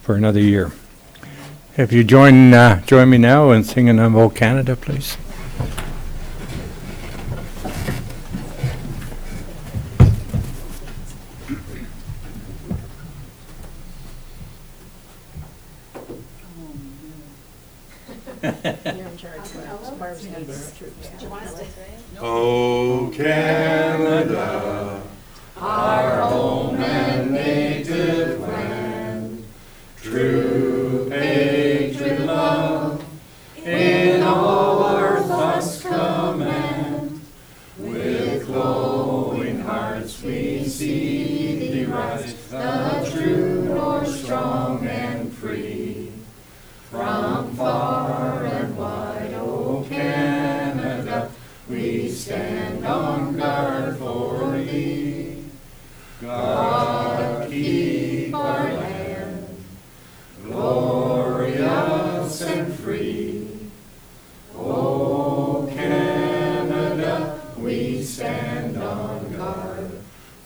for another year. If you join me now in singing "O Canada," please. O Canada, our home and native land, true patriot love in all our thoughts command. With glowing hearts we see thee rise, the true north strong and free. From far and wide, O Canada, we stand on guard for thee. God keep our land glorious and free. O Canada, we stand on guard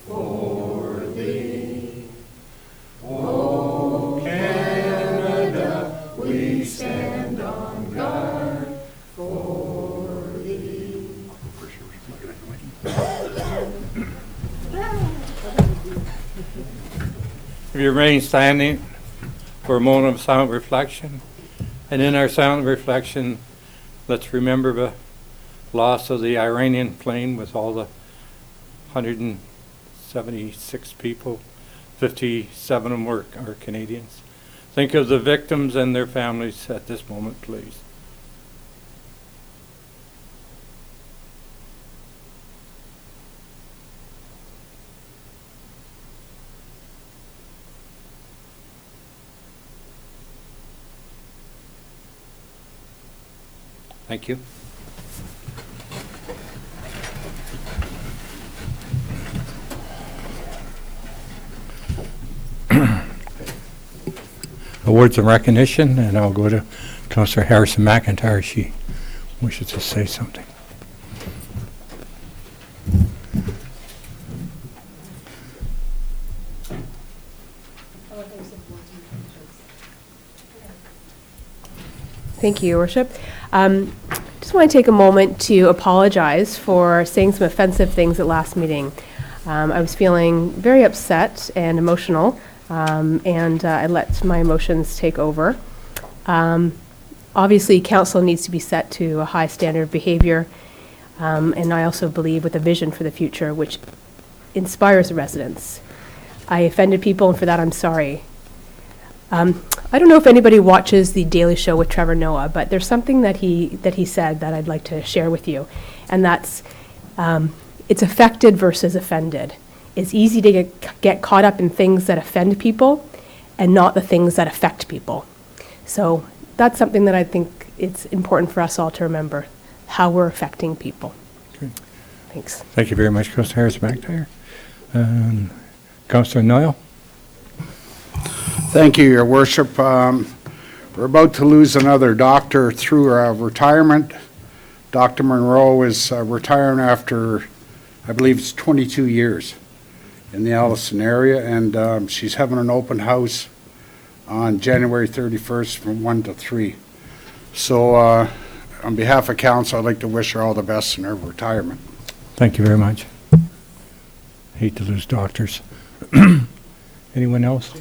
for thee. O Canada, we stand on guard for thee. If you remain standing for a moment of silent reflection, and in our silent reflection, let's remember the loss of the Iranian plane with all the 176 people, 57 of them are Canadians. Think of the victims and their families at this moment, please. Thank you. Awards of recognition, and I'll go to Councillor Harrison McIntyre. She wishes to say something. Thank you, Your Worship. Just want to take a moment to apologize for saying some offensive things at last meeting. I was feeling very upset and emotional, and I let my emotions take over. Obviously, council needs to be set to a high standard of behavior, and I also believe with a vision for the future which inspires the residents. I offended people, and for that I'm sorry. I don't know if anybody watches The Daily Show with Trevor Noah, but there's something that he said that I'd like to share with you, and that's it's affected versus offended. It's easy to get caught up in things that offend people and not the things that affect people. So that's something that I think it's important for us all to remember, how we're affecting people. Okay. Thanks. Thank you very much, Councillor Harris McIntyre. Councillor Niall. Thank you, Your Worship. We're about to lose another doctor through retirement. Dr. Monroe is retiring after, I believe it's 22 years in the Allison area, and she's having an open house on January 31st from 1 to 3. So on behalf of council, I'd like to wish her all the best in her retirement. Thank you very much. Hate to lose doctors. Anyone else?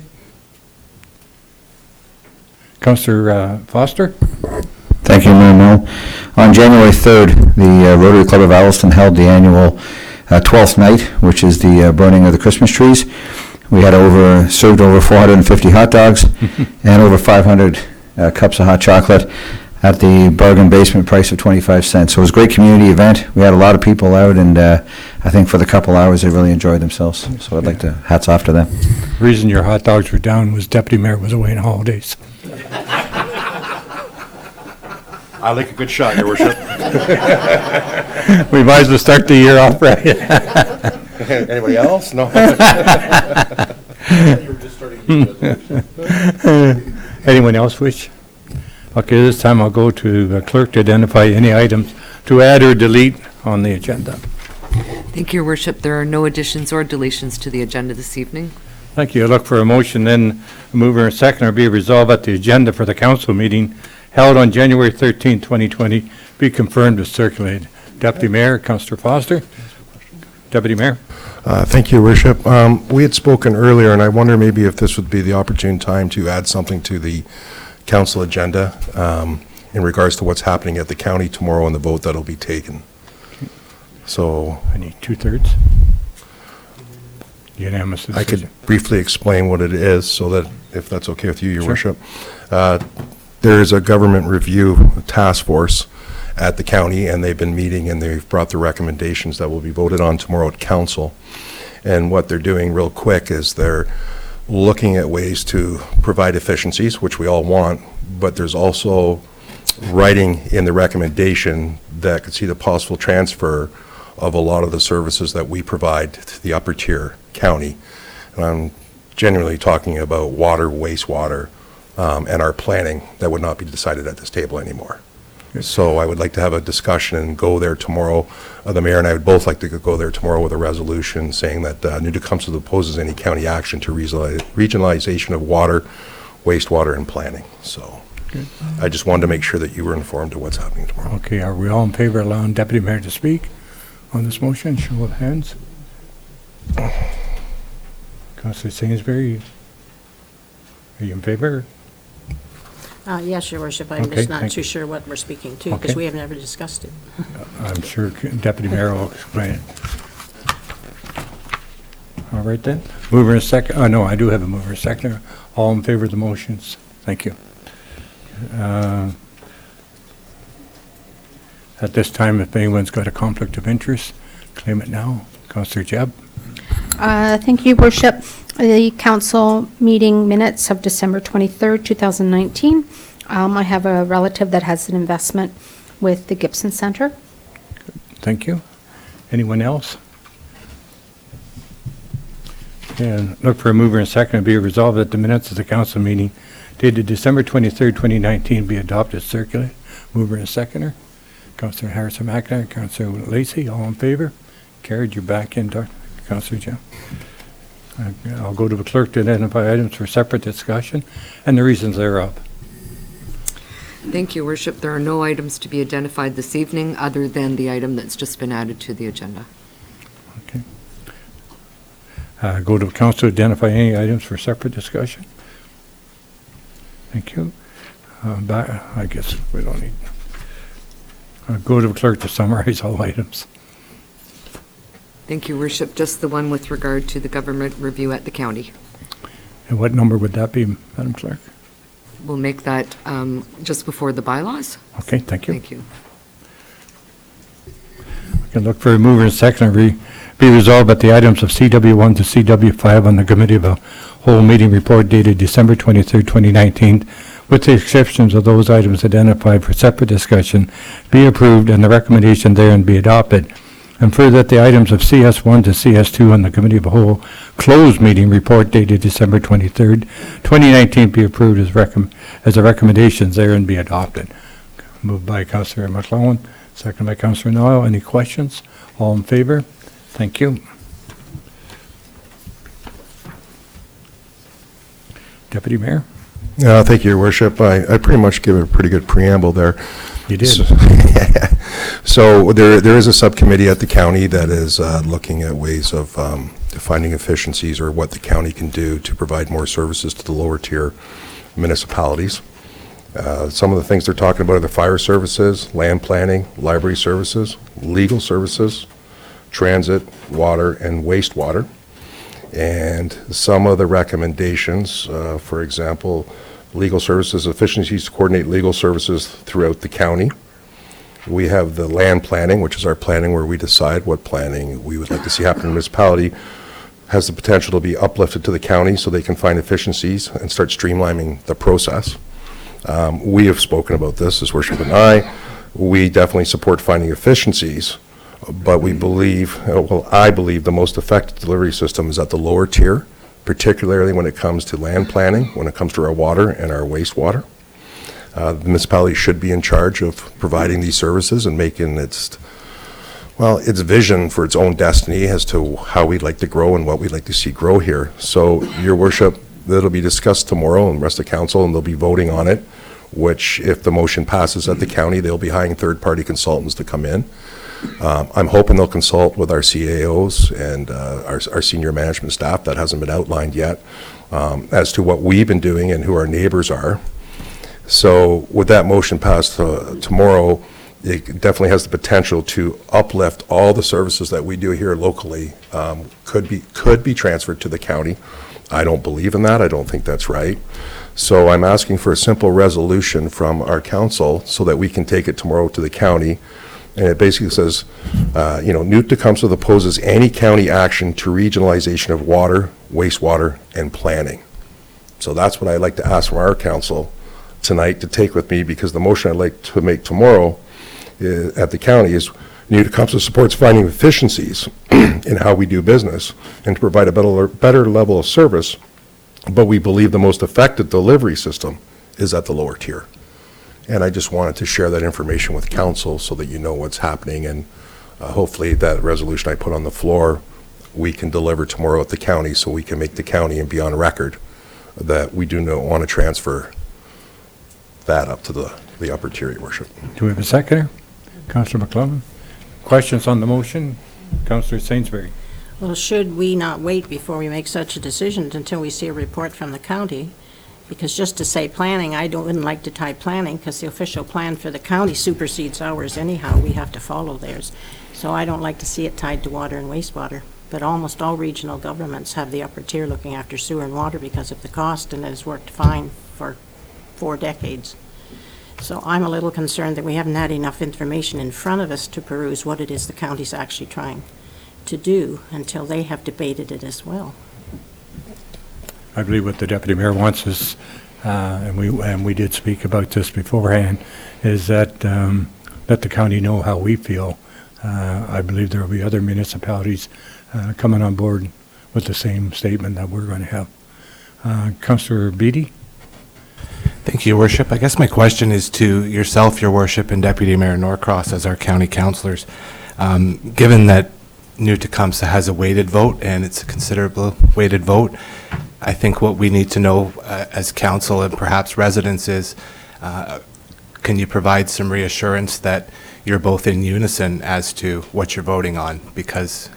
Councillor Foster. Thank you, Mayor Mill. On January 3rd, the Rotary Club of Alliston held the annual 12th night, which is the burning of the Christmas trees. We had served over 450 hot dogs and over 500 cups of hot chocolate at the bargain basement price of 25 cents. So it was a great community event. We had a lot of people out, and I think for the couple hours they really enjoyed themselves. So I'd like to hats off to them. The reason your hot dogs were down was Deputy Mayor was away on holidays. I like a good shot, Your Worship. We might as well start the year off right. Anybody else? No. You were just starting Anyone else wish? Okay, this time I'll go to the clerk to identify any items to add or delete on the agenda. Thank you, Your Worship. There are no additions or deletions to the agenda this evening. Thank you. I look for a motion then, a mover and seconder be resolved that the agenda for the council meeting held on January 13, 2020 be confirmed as circulated. Deputy Mayor, Councillor Foster. Deputy Mayor. Thank you, Worship. We had spoken earlier, and I wonder maybe if this would be the opportune time to add something to the council agenda in regards to what's happening at the county tomorrow and the vote that'll be taken. So I need 2/3. Unanimous decision. I could briefly explain what it is so that, if that's okay with you, Your Sure. Worship. There is a government review task force at the county, and they've been meeting, and they've brought the recommendations that will be voted on tomorrow at council. And what they're doing real quick is they're looking at ways to provide efficiencies, which we all want, but there's also writing in the recommendation that could see the possible transfer of a lot of the services that we provide to the upper tier county. And I'm genuinely talking about water, wastewater, and our planning that would not be decided at this table anymore. So I would like to have a discussion and go there tomorrow. The mayor and I would both like to go there tomorrow with a resolution saying that New Tecumseh opposes any county action to regionalization of water, wastewater, and planning. So I just wanted to make sure that you were informed of what's happening tomorrow. Okay, are we all in favor of allowing Deputy Mayor to speak on this motion? Show of hands. Councillor Sainsbury, are you in favor? Yes, Your Worship. I'm Okay, just not thank too you. sure what we're speaking to, Okay. because we have never discussed it. I'm sure Deputy Mayor will explain it. All right then. Mover and second. Oh, no, I do have a mover and seconder. All in favor of the motions? Thank you. At this time, if anyone's got a conflict of interest, claim it now. Councillor Jebb. Thank you, Worship. The council meeting minutes of December 23rd, 2019. I have a relative that has an investment with the Gibson Center. Thank you. Anyone else? And look for a mover and seconder. Be resolved that the minutes of the council meeting dated December 23rd, 2019 be adopted, circulate. Mover and seconder. Councillor Harrison McIntyre, Councillor Lacey, all in favor? Carried. You're back in, Councillor Jim. I'll go to the clerk to identify items for separate discussion and the reasons thereof. Thank you, Worship. There are no items to be identified this evening other than the item that's just been added to the agenda. Okay. Go to the council to identify any items for separate discussion. Thank you. I guess we don't need. Go to the clerk to summarize all items. Thank you, Worship. Just the one with regard to the government review at the county. And what number would that be, Madam Clerk? We'll make that just before the bylaws. Okay, thank you. Thank you. We can look for a mover and seconder. Be resolved that the items of CW1 to CW5 on the Committee of a Whole Meeting Report dated December 23rd, 2019, with the exceptions of those items identified for separate discussion, be approved and the recommendation therein be adopted. And further, that the items of CS1 to CS2 on the Committee of a Whole Closed Meeting Report dated December 23rd, 2019 be approved as the recommendations therein be adopted. Moved by Councillor McClellan, second by Councillor Noyle. Any questions? All in favor? Thank you. Deputy Mayor? Thank you, Your Worship. I pretty much give a pretty good preamble there. You did. So there is a subcommittee at the county that is looking at ways of finding efficiencies or what the county can do to provide more services to the lower tier municipalities. Some of the things they're talking about are the fire services, land planning, library services, legal services, transit, water, and wastewater. And some of the recommendations, for example, legal services, efficiencies to coordinate legal services throughout the county. We have the land planning, which is our planning where we decide what planning we would like to see happen in the municipality, has the potential to be uplifted to the county so they can find efficiencies and start streamlining the process. We have spoken about this, as Worship and I. We definitely support finding efficiencies, but we believe, well, I believe the most effective delivery system is at the lower tier, particularly when it comes to land planning, when it comes to our water and our wastewater. The municipality should be in charge of providing these services and making its Well, its vision for its own destiny as to how we'd like to grow and what we'd like to see grow here. So, Your Worship, that'll be discussed tomorrow and the rest of council, and they'll be voting on it, which if the motion passes at the county, they'll be hiring third-party consultants to come in. I'm hoping they'll consult with our CAOs and our senior management staff. That hasn't been outlined yet, as to what we've been doing and who our neighbors are. So with that motion passed tomorrow, it definitely has the potential to uplift all the services that we do here locally, could be transferred to the county. I don't believe in that. I don't think that's right. So I'm asking for a simple resolution from our council so that we can take it tomorrow to the county. And it basically says, Newt Tecumseh opposes any county action to regionalization of water, wastewater, and planning. So that's what I'd like to ask from our council tonight to take with me, because the motion I'd like to make tomorrow at the county is Newt Tecumseh supports finding efficiencies in how we do business and to provide a better level of service, but we believe the most effective delivery system is at the lower tier. And I just wanted to share that information with council so that you know what's happening, and hopefully that resolution I put on the floor we can deliver tomorrow at the county, so we can make the county and be on record that we do not want to transfer that up to the upper tier, Your Worship. Do we have a seconder? Councillor McLellan. Questions on the motion? Councillor Sainsbury. Well, should we not wait before we make such a decision until we see a report from the county? Because just to say planning, wouldn't like to tie planning, because the official plan for the county supersedes ours anyhow. We have to follow theirs. So I don't like to see it tied to water and wastewater. But almost all regional governments have the upper tier looking after sewer and water because of the cost, and it has worked fine for 4 decades. So I'm a little concerned that we haven't had enough information in front of us to peruse what it is the county's actually trying to do until they have debated it as well. I believe what the deputy mayor wants is, and we did speak about this beforehand, is that let the county know how we feel. I believe there will be other municipalities coming on board with the same statement that we're going to have. Councillor Beattie. Thank you, Your Worship. I guess my question is to yourself, Your Worship, and Deputy Mayor Norcross as our county councillors. Given that Newt Tecumseh has a weighted vote, and it's a considerable weighted vote, I think what we need to know as council and perhaps residents is, can you provide some reassurance that you're both in unison as to what you're voting on? Because,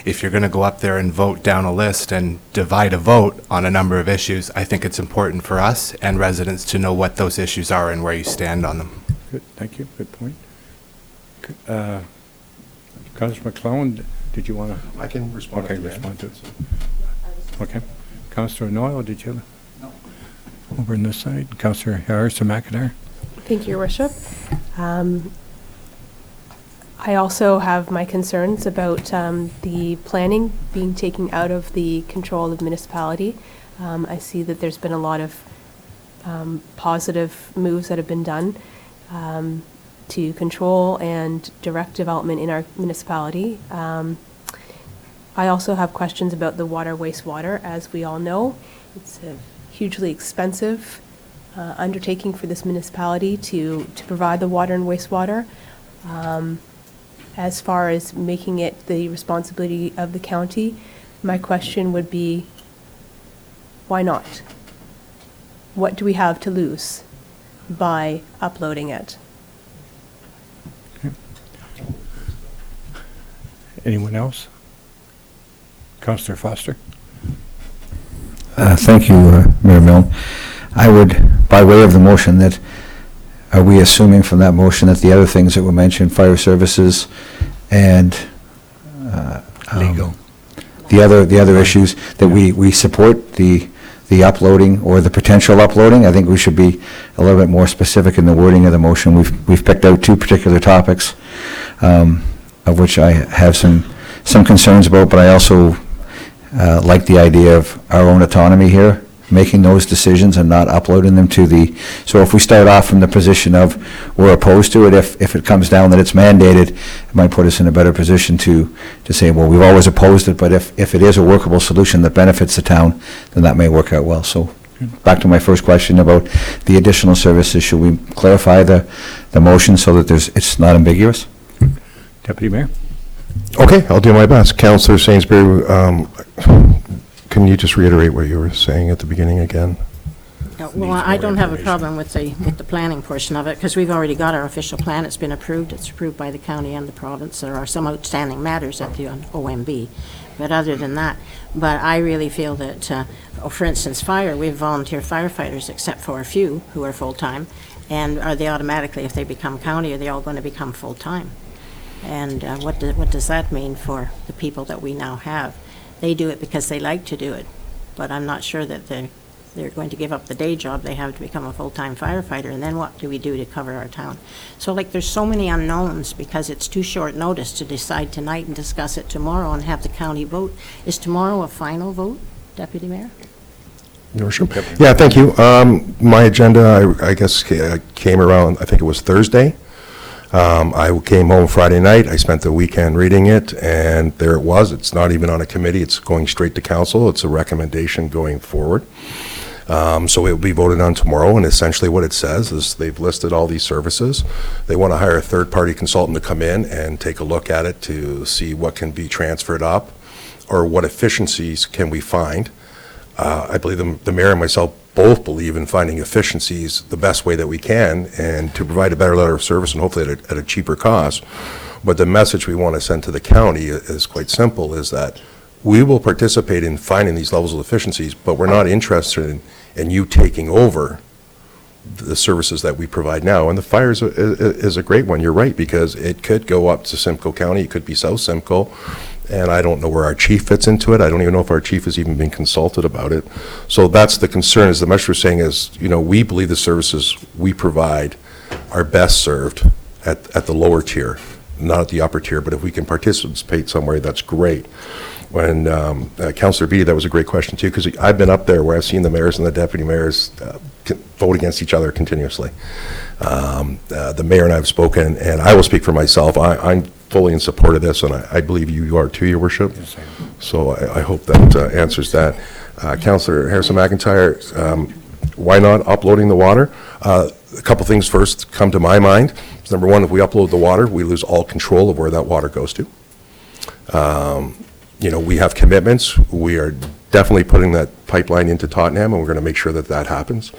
if you're going to go up there and vote down a list and divide a vote on a number of issues, I think it's important for us and residents to know what those issues are and where you stand on them. Good, thank you. Good point. Councillor McClellan, did you want to? I can respond. Okay, respond to it. Okay. Councillor Noyle, did you have? No. Over on this side. Councillor Harris or McIntyre? Thank you, Your Worship. I also have my concerns about the planning being taken out of the control of the municipality. I see that there's been a lot of positive moves that have been done to control and direct development in our municipality. I also have questions about the water, wastewater. As we all know, it's a hugely expensive undertaking for this municipality to provide the water and wastewater. As far as making it the responsibility of the county, my question would be, why not? What do we have to lose by uploading it? Okay. Anyone else? Councillor Foster. Thank you, Mayor Milne. I would, by way of the motion, that are we assuming from that motion that the other things that were mentioned, fire services and Legal. the other issues, that we support the uploading or the potential uploading? I think we should be a little bit more specific in the wording of the motion. We've picked out 2 particular topics, of which I have some concerns about, but I also like the idea of our own autonomy here, making those decisions and not uploading them to the, so if we start off from the position of we're opposed to it, if it comes down that it's mandated, it might put us in a better position to say, well, we've always opposed it, but if it is a workable solution that benefits the town, then that may work out well. So back to my first question about the additional services, should we clarify the motion so that it's not ambiguous? Deputy Mayor? Okay, I'll do my best. Councillor Sainsbury, can you just reiterate what you were saying at the beginning again? Well, I don't have a problem with the planning portion of it, because we've already got our official plan. It's been approved. It's approved by the county and the province. There are some outstanding matters at the OMB, but other than that, but I really feel that, for instance, fire, we have volunteer firefighters, except for a few who are full-time, and are they automatically, if they become county, are they all going to become full-time? And what does that mean for the people that we now have? They do it because they like to do it, but I'm not sure that they're going to give up the day job they have to become a full-time firefighter, and then what do we do to cover our town? So, like, there's so many unknowns because it's too short notice to decide tonight and discuss it tomorrow and have the county vote. Is tomorrow a final vote, Deputy Mayor? Your Worship? Yeah, thank you. My agenda, I guess, came around, I think it was Thursday. I came home Friday night. I spent the weekend reading it, and there it was. It's not even on a committee. It's going straight to council. It's a recommendation going forward. So it will be voted on tomorrow, and essentially what it says is they've listed all these services. They want to hire a third-party consultant to come in and take a look at it to see what can be transferred up or what efficiencies can we find. I believe the mayor and myself both believe in finding efficiencies the best way that we can and to provide a better level of service and hopefully at a cheaper cost. But the message we want to send to the county is quite simple, is that we will participate in finding these levels of efficiencies, but we're not interested in you taking over the services that we provide now. And the fire is a great one, you're right, because it could go up to Simcoe County, it could be South Simcoe, and I don't know where our chief fits into it. I don't even know if our chief has even been consulted about it. So that's the concern, is the message we're saying is, you know, we believe the services we provide are best served at the lower tier, not at the upper tier, but if we can participate somewhere, that's great. When Councillor Beattie, that was a great question too, because I've been up there where I've seen the mayors and the deputy mayors vote against each other continuously. The mayor and I have spoken, and I will speak for myself. I'm fully in support of this, and I believe you are too, Your Worship. Yes, I am. So I hope that answers that. Councillor Harrison-McIntyre, why not uploading the water? A couple things first come to my mind. Number one, if we upload the water, we lose all control of where that water goes to. You know, we have commitments. We are definitely putting that pipeline into Tottenham, and we're going to make sure that that happens.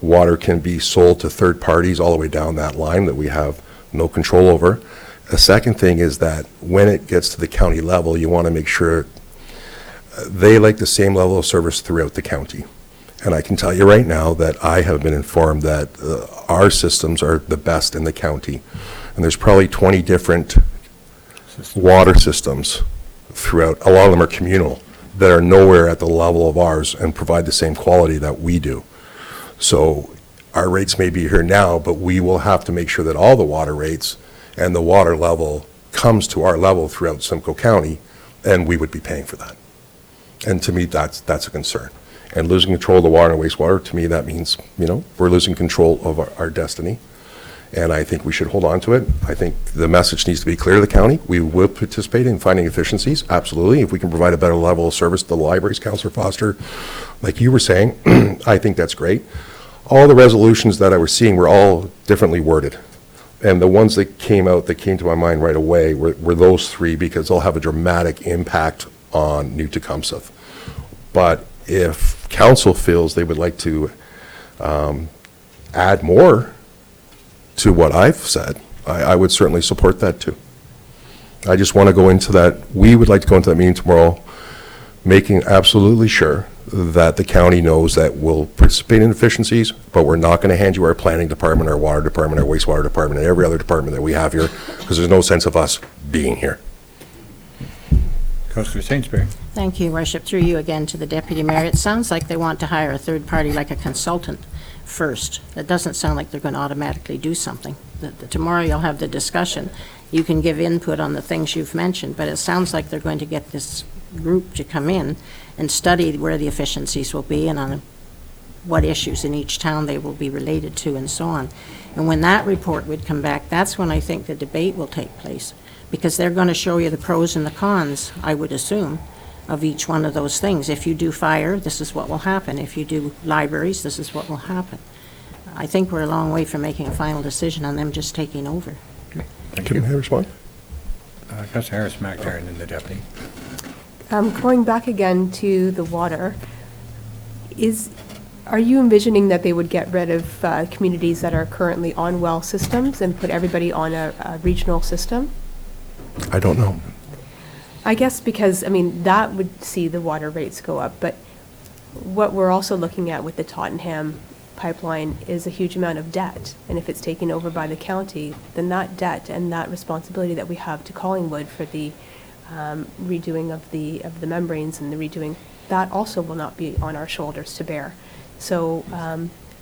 Water can be sold to third parties all the way down that line that we have no control over. A second thing is that when it gets to the county level, you want to make sure they like the same level of service throughout the county. And I can tell you right now that I have been informed that our systems are the best in the county. And there's probably 20 different water systems throughout. A lot of them are communal, that are nowhere at the level of ours and provide the same quality that we do. So our rates may be here now, but we will have to make sure that all the water rates and the water level comes to our level throughout Simcoe County, and we would be paying for that. And to me, that's a concern. And losing control of the water and wastewater, to me, that means, you know, we're losing control of our destiny. And I think we should hold on to it. I think the message needs to be clear to the county. We will participate in finding efficiencies, absolutely. If we can provide a better level of service to the libraries, Councillor Foster, like you were saying, I think that's great. All the resolutions that I was seeing were all differently worded. And the ones that came out, that came to my mind right away, were those three, because they'll have a dramatic impact on New Tecumseh. But if council feels they would like to add more to what I've said, I would certainly support that too. I just want to go into that. We would like to go into that meeting tomorrow, making absolutely sure that the county knows that we'll participate in efficiencies, but we're not going to hand you our planning department, our water department, our wastewater department, and every other department that we have here, because there's no sense of us being here. Councillor Sainsbury. Thank you, Worship. Through you again to the Deputy Mayor. It sounds like they want to hire a third party, like a consultant, first. It doesn't sound like they're going to automatically do something. Tomorrow you'll have the discussion. You can give input on the things you've mentioned, but it sounds like they're going to get this group to come in and study where the efficiencies will be and on what issues in each town they will be related to and so on. And when that report would come back, that's when I think the debate will take place, because they're going to show you the pros and the cons, I would assume, of each one of those things. If you do fire, this is what will happen. If you do libraries, this is what will happen. I think we're a long way from making a final decision on them just taking over. Thank you. Can I respond? Councilor Harris McIntyre, and then the deputy. Going back again to the water, are you envisioning that they would get rid of communities that are currently on well systems and put everybody on a regional system? I don't know. I guess because, I mean, that would see the water rates go up, but what we're also looking at with the Tottenham pipeline is a huge amount of debt. And if it's taken over by the county, then that debt and that responsibility that we have to Collingwood for the redoing of the membranes and the redoing, that also will not be on our shoulders to bear. So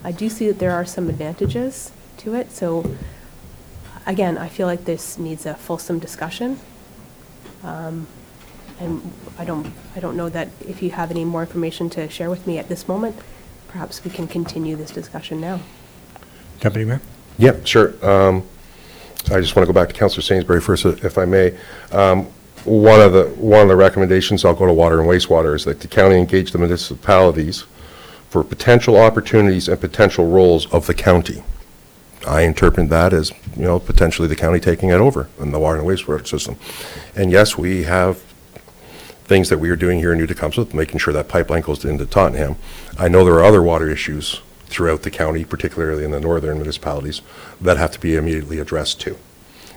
I do see that there are some advantages to it. So again, I feel like this needs a fulsome discussion. And I don't know that if you have any more information to share with me at this moment, perhaps we can continue this discussion now. Deputy Mayor? Yeah, sure. I just want to go back to Councillor Sainsbury first, if I may. One of the recommendations, I'll go to water and wastewater, is that the county engage the municipalities for potential opportunities and potential roles of the county. I interpret that as, potentially the county taking it over in the water and wastewater system. And yes, we have things that we are doing here in New Tecumseh, making sure that pipeline goes into Tottenham. I know there are other water issues throughout the county, particularly in the northern municipalities, that have to be immediately addressed too.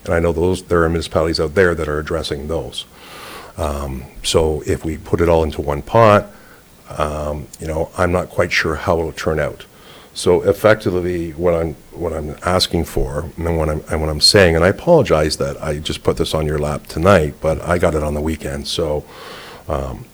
And I know there are municipalities out there that are addressing those. So if we put it all into one pot, I'm not quite sure how it'll turn out. So effectively, what I'm asking for, and what I'm saying, and I apologize that I just put this on your lap tonight, but I got it on the weekend. So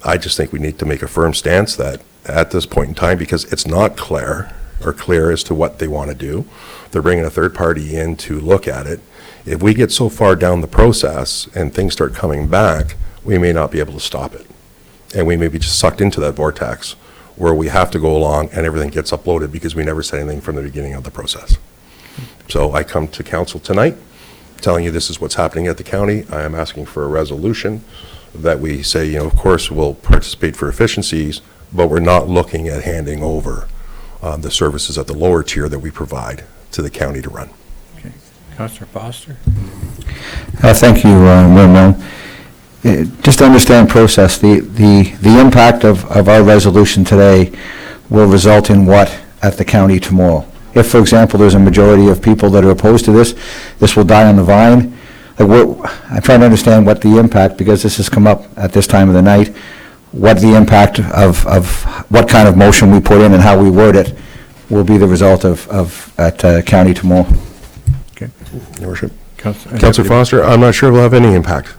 I just think we need to make a firm stance that at this point in time, because it's not clear as to what they want to do. They're bringing a third party in to look at it. If we get so far down the process and things start coming back, we may not be able to stop it. And we may be just sucked into that vortex where we have to go along and everything gets uploaded because we never said anything from the beginning of the process. So I come to council tonight telling you this is what's happening at the county. I am asking for a resolution that we say, of course, we'll participate for efficiencies, but we're not looking at handing over the services at the lower tier that we provide to the county to run. Okay. Councilor Foster? Thank you, Mayor Milne. Just to understand process, the impact of our resolution today will result in what at the county tomorrow? If, for example, there's a majority of people that are opposed to this will die on the vine. I'm trying to understand what the impact, because this has come up at this time of the night, what the impact of what kind of motion we put in and how we word it will be the result at county tomorrow. Okay. Your Worship. Councilor Foster, I'm not sure it will have any impact.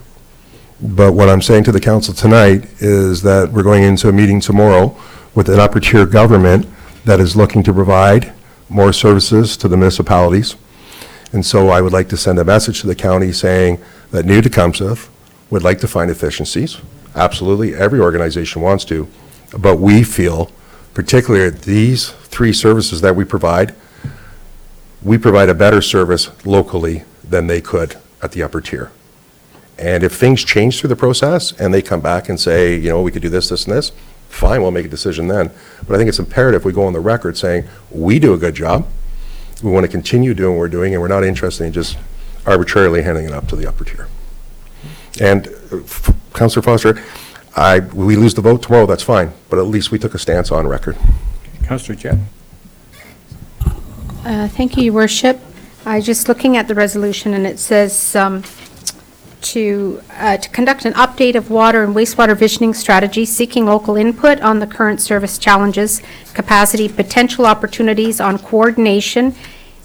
But what I'm saying to the council tonight is that we're going into a meeting tomorrow with an upper tier government that is looking to provide more services to the municipalities. And so I would like to send a message to the county saying that New Tecumseh would like to find efficiencies. Absolutely, every organization wants to. But we feel, particularly at these three services that we provide a better service locally than they could at the upper tier. And if things change through the process and they come back and say, we could do this, this, and this, fine, we'll make a decision then. But I think it's imperative we go on the record saying, we do a good job, we want to continue doing what we're doing, and we're not interested in just arbitrarily handing it up to the upper tier. And Councillor Foster, we lose the vote tomorrow, that's fine, but at least we took a stance on record. Councillor Jett? Thank you, Your Worship. I just looking at the resolution, and it says to conduct an update of water and wastewater visioning strategy, seeking local input on the current service challenges, capacity, potential opportunities on coordination,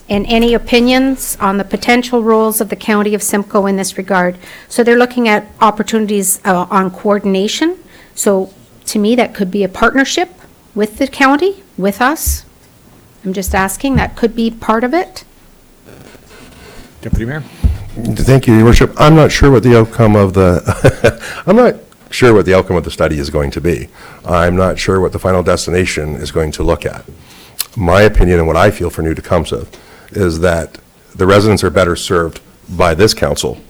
and any opinions on the potential roles of the County of Simcoe in this regard. So they're looking at opportunities on coordination. So to me, that could be a partnership with the county, with us. I'm just asking, that could be part of it. Deputy Mayor? Thank you, Your Worship. I'm not sure what the outcome of the study is going to be. I'm not sure what the final destination is going to look at. My opinion and what I feel for New Tecumseh is that the residents are better served by this council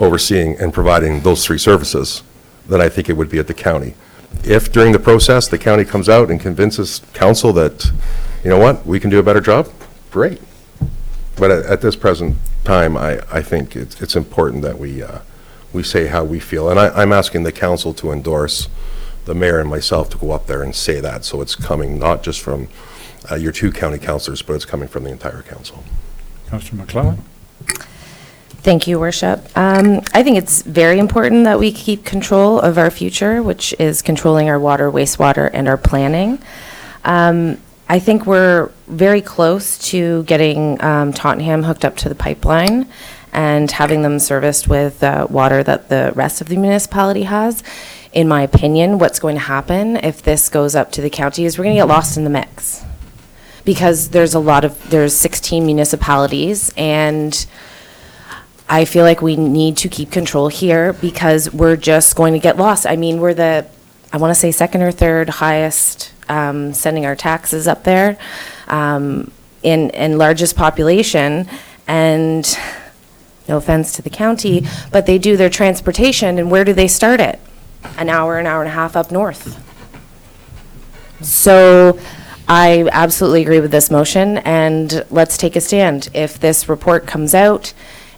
overseeing and providing those three services than I think it would be at the county. If during the process the county comes out and convinces council that, we can do a better job, great. But at this present time, I think it's important that we we say how we feel. And I'm asking the council to endorse the mayor and myself to go up there and say that. So it's coming not just from your two county councilors, but it's coming from the entire council. Councillor McClellan? Thank you, Worship. I think it's very important that we keep control of our future, which is controlling our water, wastewater, and our planning. I think we're very close to getting Tottenham hooked up to the pipeline and having them serviced with water that the rest of the municipality has. In my opinion, what's going to happen if this goes up to the county is we're going to get lost in the mix. Because there's 16 municipalities, and I feel like we need to keep control here because we're just going to get lost. I mean, we're I want to say second or third highest sending our taxes up there in largest population, and no offense to the county, but they do their transportation, and where do they start it? An hour and a half up north. So I absolutely agree with this motion, and let's take a stand. If this report comes out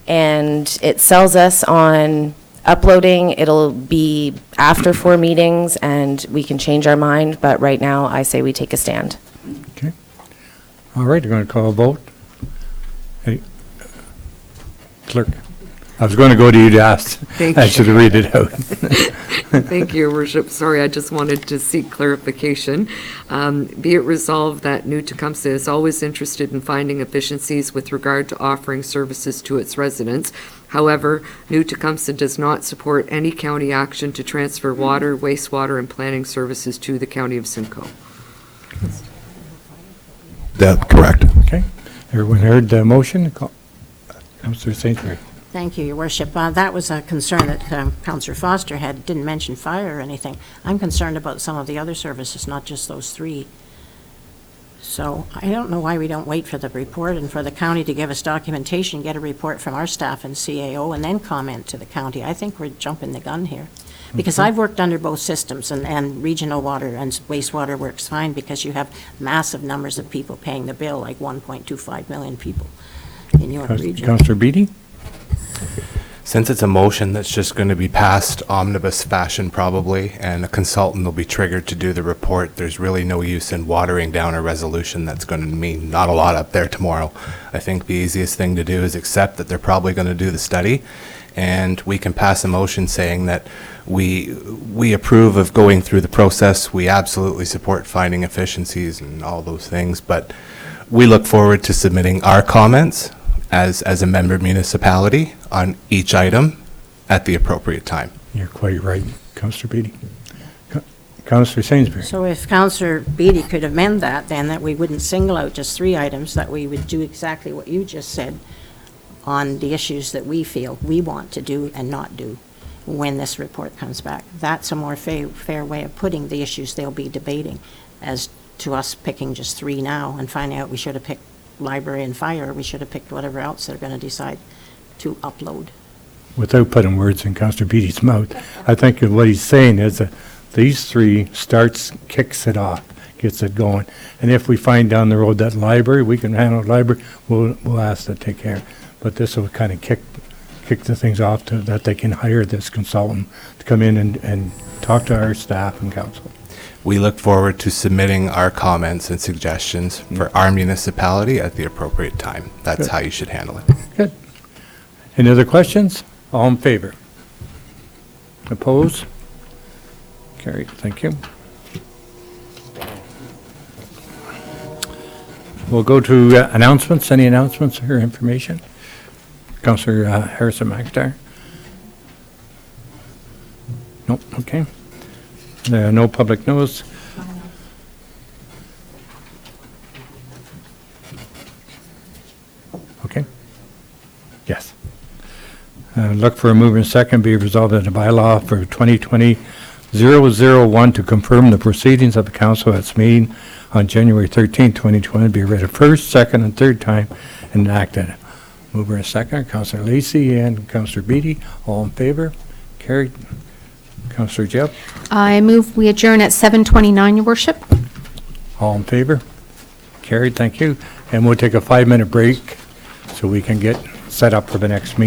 and it sells us on uploading, it'll be after 4 meetings, and we can change our mind, but right now, I say we take a stand. Okay. All right, I'm going to call a vote. Hey, clerk. I was going to go to you to ask. Thank I you. should have read it out. Thank you, Your Worship. Sorry, I just wanted to seek clarification. Be it resolved that New Tecumseh is always interested in finding efficiencies with regard to offering services to its residents. However, New Tecumseh does not support any county action to transfer water, wastewater, and planning services to the County of Simcoe. That's correct. Okay. Everyone heard the motion? Councillor Sainsbury. Thank you, Your Worship. That was a concern that Councillor Foster had, didn't mention fire or anything. I'm concerned about some of the other services, not just those 3. So I don't know why we don't wait for the report and for the county to give us documentation, get a report from our staff and CAO, and then comment to the county. I think we're jumping the gun here. Because I've worked under both systems, and regional water and wastewater works fine because you have massive numbers of people paying the bill, like 1.25 million people in your region. Councillor Beatty? Since it's a motion that's just going to be passed omnibus fashion probably, and a consultant will be triggered to do the report, there's really no use in watering down a resolution that's going to mean not a lot up there tomorrow. I think the easiest thing to do is accept that they're probably going to do the study, and we can pass a motion saying that we approve of going through the process. We absolutely support finding efficiencies and all those things, but we look forward to submitting our comments as a member municipality on each item at the appropriate time. You're quite right, Councillor Beatty. Councillor Sainsbury. So if Councillor Beatty could amend that, then that we wouldn't single out just 3 items, that we would do exactly what you just said on the issues that we feel we want to do and not do when this report comes back. That's a more fair way of putting the issues they'll be debating, as to us picking just 3 now and finding out we should have picked library and fire, we should have picked whatever else they're going to decide to upload. Without putting words in Councillor Beatty's mouth, I think what he's saying is that these 3 kicks it off, gets it going. And if we find down the road that library, we can handle library, we'll ask to take care. But this will kind of kick the things off to that they can hire this consultant to come in and talk to our staff and council. We look forward to submitting our comments and suggestions for our municipality at the appropriate time. That's Good. how you should handle it. Good. Any other questions? All in favor? Opposed? Carried. Thank you. We'll go to announcements. Any announcements or information? Councillor Harrison McIntyre? Nope. Okay. No public notice. Okay. Yes. Look for a mover and second, be resolved that the bylaw for 2020-001 to confirm the proceedings of the council at its meeting on January 13, 2020, be read a first, second, and third time and enacted. Mover and second, Councillor Lacey and Councillor Beatty, all in favor? Carried. Councillor Jeb, I move we adjourn at 7:29, Your Worship. all in favor? Carried, thank you. And we'll take a 5-minute break so we can get set up for the next meeting.